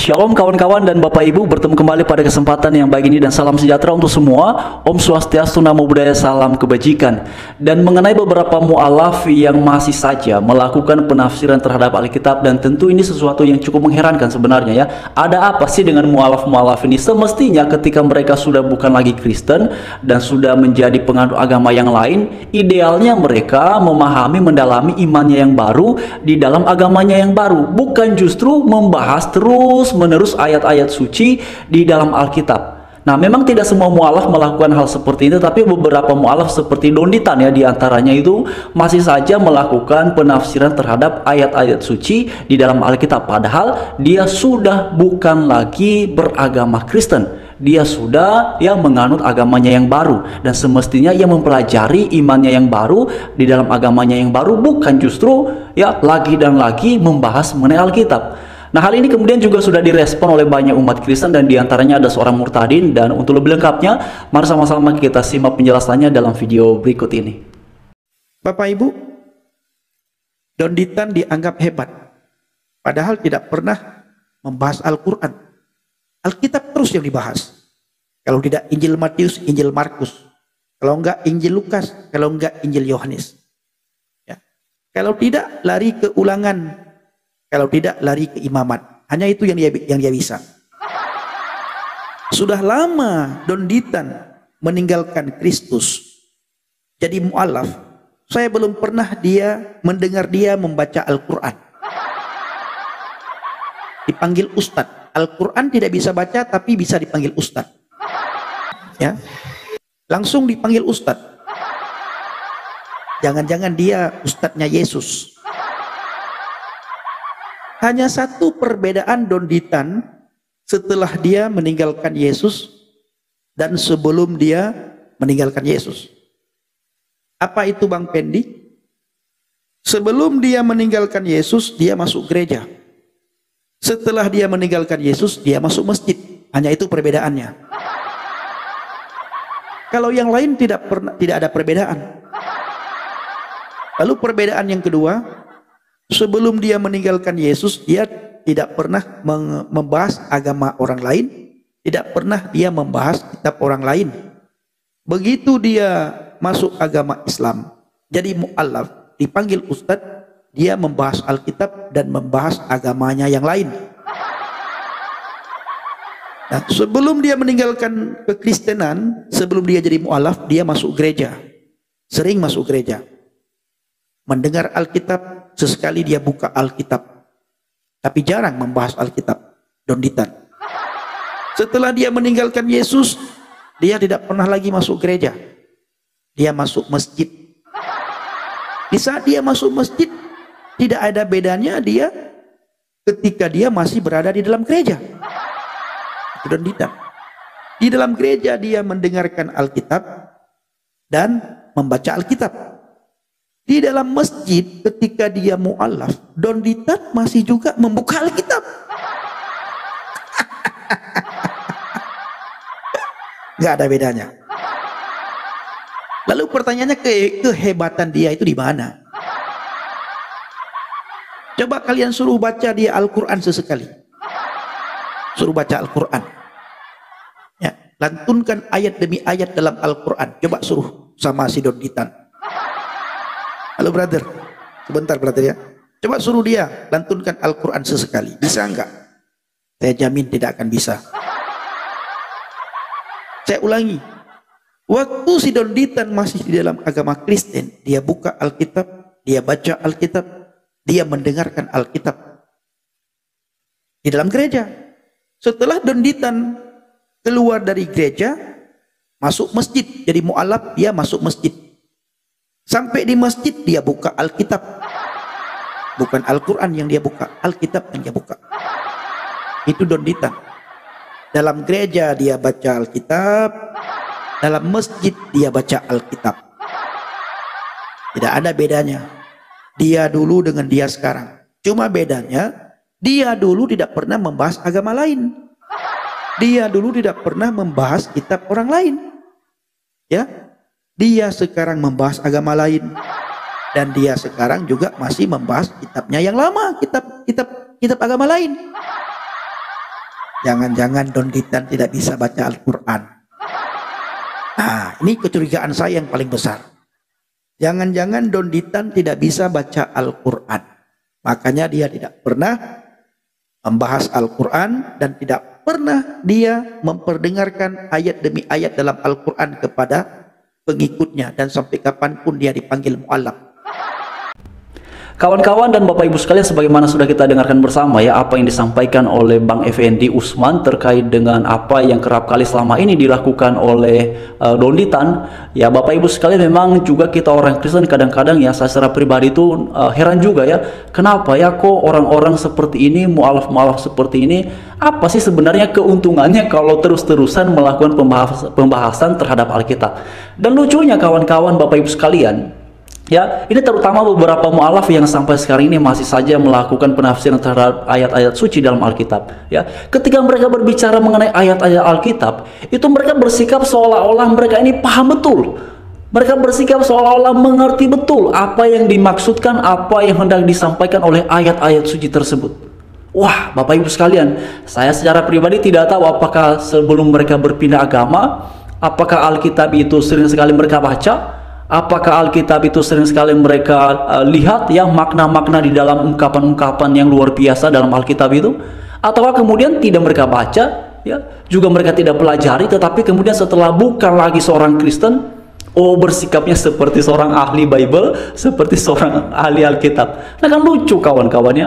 Shalom kawan-kawan dan Bapak Ibu, bertemu kembali pada kesempatan yang baik ini dan salam sejahtera untuk semua. Om Swastiastu, Namo Buddhaya, salam kebajikan. Dan mengenai beberapa mu'alaf yang masih saja melakukan penafsiran terhadap Alkitab, dan tentu ini sesuatu yang cukup mengherankan sebenarnya ya. Ada apa sih dengan mu'alaf-mu'alaf ini? Semestinya ketika mereka sudah bukan lagi Kristen dan sudah menjadi penganut agama yang lain, idealnya mereka memahami, mendalami imannya yang baru di dalam agamanya yang baru, bukan justru membahas terus menerus ayat-ayat suci di dalam Alkitab. Nah, memang tidak semua mu'alaf melakukan hal seperti itu, tapi beberapa mu'alaf seperti Donditan ya diantaranya itu masih saja melakukan penafsiran terhadap ayat-ayat suci di dalam Alkitab, padahal dia sudah bukan lagi beragama Kristen. Dia sudah ya menganut agamanya yang baru, dan semestinya ia mempelajari imannya yang baru di dalam agamanya yang baru, bukan justru ya lagi dan lagi membahas mengenai Alkitab. Nah, hal ini kemudian juga sudah direspon oleh banyak umat Kristen, dan diantaranya ada seorang murtadin. Dan untuk lebih lengkapnya, mari sama-sama kita simak penjelasannya dalam video berikut ini. Bapak Ibu, Donditan dianggap hebat, padahal tidak pernah membahas Al-Quran. Alkitab terus yang dibahas. Kalau tidak Injil Matius, Injil Markus. Kalau enggak Injil Lukas, kalau enggak Injil Yohanes. Ya. Kalau tidak lari ke Ulangan, kalau tidak lari ke Imamat. Hanya itu yang dia bisa. Sudah lama Donditan meninggalkan Kristus jadi mu'alaf. Saya belum pernah mendengar dia membaca Al-Quran. Dipanggil Ustadz. Al-Quran tidak bisa baca, tapi bisa dipanggil Ustadz. Ya, langsung dipanggil Ustadz. Jangan-jangan dia Ustadznya Yesus. Hanya satu perbedaan Donditan setelah dia meninggalkan Yesus dan sebelum dia meninggalkan Yesus. Apa itu Bang Pendi? Sebelum dia meninggalkan Yesus, dia masuk gereja. Setelah dia meninggalkan Yesus, dia masuk masjid. Hanya itu perbedaannya. Kalau yang lain tidak ada perbedaan. Lalu perbedaan yang kedua, sebelum dia meninggalkan Yesus, dia tidak pernah membahas agama orang lain, tidak pernah dia membahas kitab orang lain. Begitu dia masuk agama Islam, jadi mu'alaf, dipanggil Ustadz, dia membahas Alkitab dan membahas agamanya yang lain. Nah, sebelum dia meninggalkan kekristenan, sebelum dia jadi mu'alaf, dia masuk gereja, sering masuk gereja, mendengar Alkitab. Sesekali dia buka Alkitab, tapi jarang membahas Alkitab. Donditan. Setelah dia meninggalkan Yesus, dia tidak pernah lagi masuk gereja. Dia masuk masjid. Di saat dia masuk masjid, tidak ada bedanya dia ketika dia masih berada di dalam gereja. Itu Donditan. Di dalam gereja dia mendengarkan Alkitab dan membaca Alkitab. Di dalam masjid ketika dia mu'alaf, Donditan masih juga membuka Alkitab. Gak ada bedanya. Lalu pertanyaannya, kehebatan dia itu di mana? Coba kalian suruh baca dia Al-Quran sesekali. Suruh baca Al-Quran. Ya, lantunkan ayat demi ayat dalam Al-Quran. Coba suruh sama si Donditan. Halo brother, sebentar brother ya. Coba suruh dia lantunkan Al-Quran sesekali. Bisa enggak? Saya jamin tidak akan bisa. Saya ulangi. Waktu si Donditan masih di dalam agama Kristen, dia buka Alkitab, dia baca Alkitab, dia mendengarkan Alkitab di dalam gereja. Setelah Donditan keluar dari gereja, masuk masjid, jadi mu'alaf, dia masuk masjid. Sampai di masjid dia buka Alkitab. Bukan Al-Quran yang dia buka, Alkitab yang dia buka. Itu Donditan. Dalam gereja dia baca Alkitab, dalam masjid dia baca Alkitab. Tidak ada bedanya. Dia dulu dengan dia sekarang. Cuma bedanya, dia dulu tidak pernah membahas agama lain. Dia dulu tidak pernah membahas kitab orang lain. Ya. Dia sekarang membahas agama lain, dan dia sekarang juga masih membahas kitabnya yang lama, kitab agama lain. Jangan-jangan Don Ditan tidak bisa baca Al-Quran. Nah, ini kecurigaan saya yang paling besar. Jangan-jangan Don Ditan tidak bisa baca Al-Quran. Makanya dia tidak pernah membahas Al-Quran dan tidak pernah dia memperdengarkan ayat demi ayat dalam Al-Quran kepada pengikutnya. Dan sampai kapanpun dia dipanggil mu'allaf. Kawan-kawan dan Bapak Ibu sekalian, sebagaimana sudah kita dengarkan bersama ya apa yang disampaikan oleh Bang Effendi Usman terkait dengan apa yang kerap kali selama ini dilakukan oleh Don Ditan. Ya Bapak Ibu sekalian, memang juga kita orang Kristen kadang-kadang ya, saya secara pribadi itu heran juga ya, kenapa ya kok orang-orang seperti ini, mu'alaf-mu'alaf seperti ini, apa sih sebenarnya keuntungannya kalau terus-terusan melakukan pembahasan terhadap Alkitab. Dan lucunya kawan-kawan Bapak Ibu sekalian, ya, ini terutama beberapa mu'alaf yang sampai sekarang ini masih saja melakukan penafsiran terhadap ayat-ayat suci dalam Alkitab. Ya, ketika mereka berbicara mengenai ayat-ayat Alkitab, itu mereka bersikap seolah-olah mereka ini paham betul. Mereka bersikap seolah-olah mengerti betul apa yang dimaksudkan, apa yang hendak disampaikan oleh ayat-ayat suci tersebut. Wah, Bapak Ibu sekalian, saya secara pribadi tidak tahu apakah sebelum mereka berpindah agama, apakah Alkitab itu sering sekali mereka baca, apakah Alkitab itu sering sekali mereka lihat ya makna-makna di dalam ungkapan-ungkapan yang luar biasa dalam Alkitab itu, ataukah kemudian tidak mereka baca ya, juga mereka tidak pelajari, tetapi kemudian setelah bukan lagi seorang Kristen, oh bersikapnya seperti seorang ahli Bible, seperti seorang ahli Alkitab. Nah kan lucu kawan-kawannya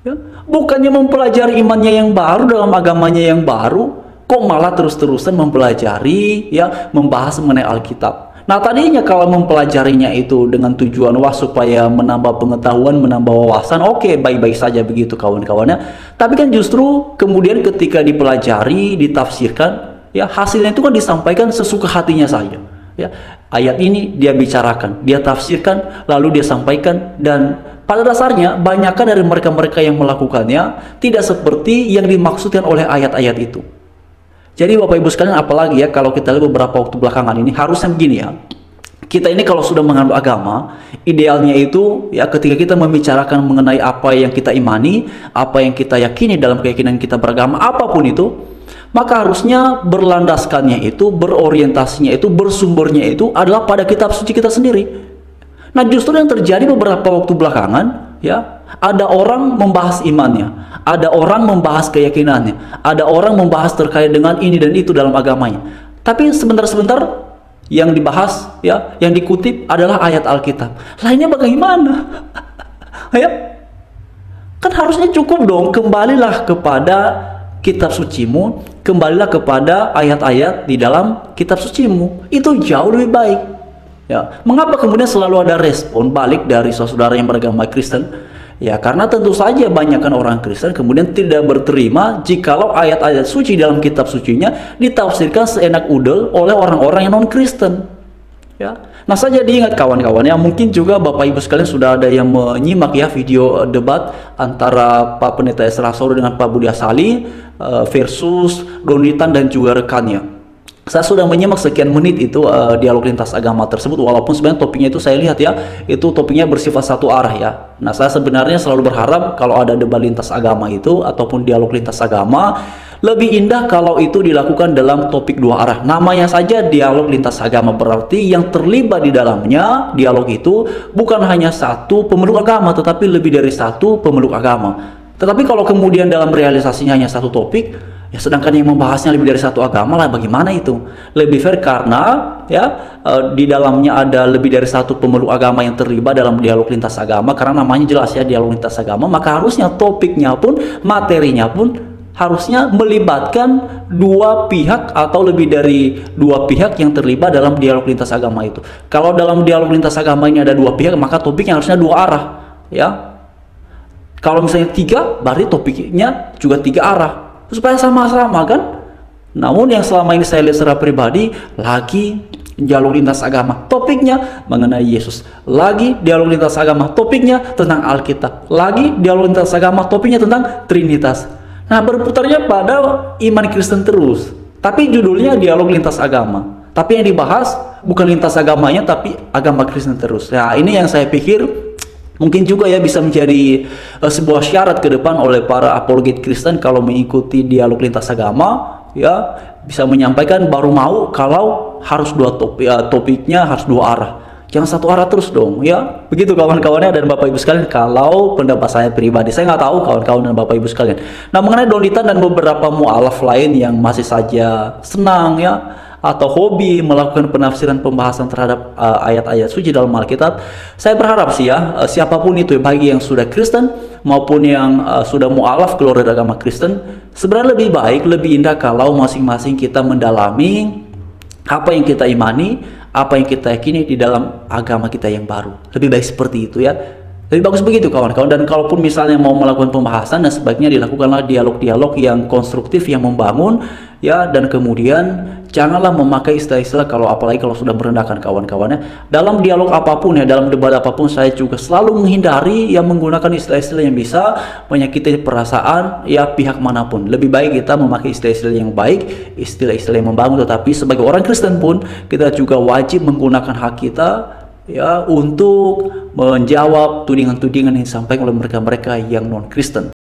ya, bukannya mempelajari imannya yang baru dalam agamanya yang baru, kok malah terus-terusan mempelajari ya, membahas mengenai Alkitab. Nah tadinya kalau mempelajarinya itu dengan tujuan wah supaya menambah pengetahuan, menambah wawasan, oke, baik-baik saja begitu kawan-kawannya. Tapi kan justru kemudian ketika dipelajari, ditafsirkan, ya hasilnya itu kan disampaikan sesuka hatinya saja. Ya, ayat ini dia bicarakan, dia tafsirkan, lalu dia sampaikan, dan pada dasarnya banyakkan dari mereka-mereka yang melakukannya tidak seperti yang dimaksudkan oleh ayat-ayat itu. Jadi Bapak Ibu sekalian, apalagi ya kalau kita lihat beberapa waktu belakangan ini, harusnya begini ya, kita ini kalau sudah menganut agama, idealnya itu ya ketika kita membicarakan mengenai apa yang kita imani, apa yang kita yakini dalam keyakinan kita beragama, apapun itu, maka harusnya berlandaskannya itu, berorientasinya itu, bersumbernya itu adalah pada kitab suci kita sendiri. Nah justru yang terjadi beberapa waktu belakangan ya, ada orang membahas imannya, ada orang membahas keyakinannya, ada orang membahas terkait dengan ini dan itu dalam agamanya. Tapi sebentar-sebentar yang dibahas ya, yang dikutip adalah ayat Alkitab. Lainnya bagaimana? Ya, kan harusnya cukup dong, kembalilah kepada kitab sucimu, kembalilah kepada ayat-ayat di dalam kitab sucimu. Itu jauh lebih baik. Ya, mengapa kemudian selalu ada respon balik dari saudara yang beragama Kristen? Ya, karena tentu saja banyakkan orang Kristen kemudian tidak berterima jikalau ayat-ayat suci dalam kitab sucinya ditafsirkan seenak udel oleh orang-orang yang non-Kristen. Ya, nah saya jadi ingat kawan-kawan ya, mungkin juga Bapak Ibu sekalian sudah ada yang menyimak ya video debat antara Pak Pendeta Esra Soro dengan Pak Budi Asali versus Don Ditan dan juga rekannya. Saya sudah menyimak sekian menit itu dialog lintas agama tersebut, walaupun sebenarnya topiknya itu saya lihat ya, itu topiknya bersifat satu arah ya. Nah saya sebenarnya selalu berharap kalau ada debat lintas agama itu ataupun dialog lintas agama, lebih indah kalau itu dilakukan dalam topik dua arah. Namanya saja dialog lintas agama, berarti yang terlibat di dalamnya dialog itu bukan hanya satu pemeluk agama, tetapi lebih dari satu pemeluk agama. Tetapi kalau kemudian dalam realisasinya hanya satu topik, ya sedangkan yang membahasnya lebih dari satu agama, lah bagaimana itu? Lebih fair karena ya di dalamnya ada lebih dari satu pemeluk agama yang terlibat dalam dialog lintas agama, karena namanya jelas ya dialog lintas agama, maka harusnya topiknya pun, materinya pun harusnya melibatkan dua pihak atau lebih dari dua pihak yang terlibat dalam dialog lintas agama itu. Kalau dalam dialog lintas agama ini ada dua pihak, maka topiknya harusnya dua arah ya. Kalau misalnya tiga, berarti topiknya juga tiga arah, supaya sama-sama kan. Namun yang selama ini saya lihat secara pribadi, lagi dialog lintas agama topiknya mengenai Yesus, lagi dialog lintas agama topiknya tentang Alkitab, lagi dialog lintas agama topiknya tentang Trinitas. Nah berputarnya pada iman Kristen terus, tapi judulnya dialog lintas agama, tapi yang dibahas bukan lintas agamanya tapi agama Kristen terus. Nah ini yang saya pikir Mungkin juga ya bisa menjadi sebuah syarat ke depan oleh para apologet Kristen kalau mengikuti dialog lintas agama, ya bisa menyampaikan baru mau kalau harus dua topik, topiknya harus dua arah. Jangan satu arah terus dong, ya. Begitu kawan-kawannya dan Bapak Ibu sekalian, kalau pendapat saya pribadi. Saya nggak tahu kawan-kawan dan Bapak Ibu sekalian. Nah, mengenai Don Litan dan beberapa mu'alaf lain yang masih saja senang ya atau hobi melakukan penafsiran pembahasan terhadap ayat-ayat suci dalam Alkitab, saya berharap sih ya, siapapun itu, bagi yang sudah Kristen maupun yang sudah mu'alaf keluar dari agama Kristen, sebenarnya lebih baik, lebih indah kalau masing-masing kita mendalami apa yang kita imani, apa yang kita yakini di dalam agama kita yang baru. Lebih baik seperti itu ya. Lebih bagus begitu kawan-kawan. Dan kalaupun misalnya mau melakukan pembahasan, dan sebaiknya dilakukanlah dialog-dialog yang konstruktif, yang membangun ya, dan kemudian janganlah memakai istilah-istilah, kalau apalagi kalau sudah merendahkan kawan-kawannya. Dalam dialog apapun ya, dalam debat apapun, saya juga selalu menghindari yang menggunakan istilah-istilah yang bisa menyakiti perasaan ya pihak manapun. Lebih baik kita memakai istilah-istilah yang baik, istilah-istilah yang membangun. Tetapi sebagai orang Kristen pun kita juga wajib menggunakan hak kita ya untuk menjawab tudingan-tudingan yang disampaikan oleh mereka-mereka yang non-Kristen.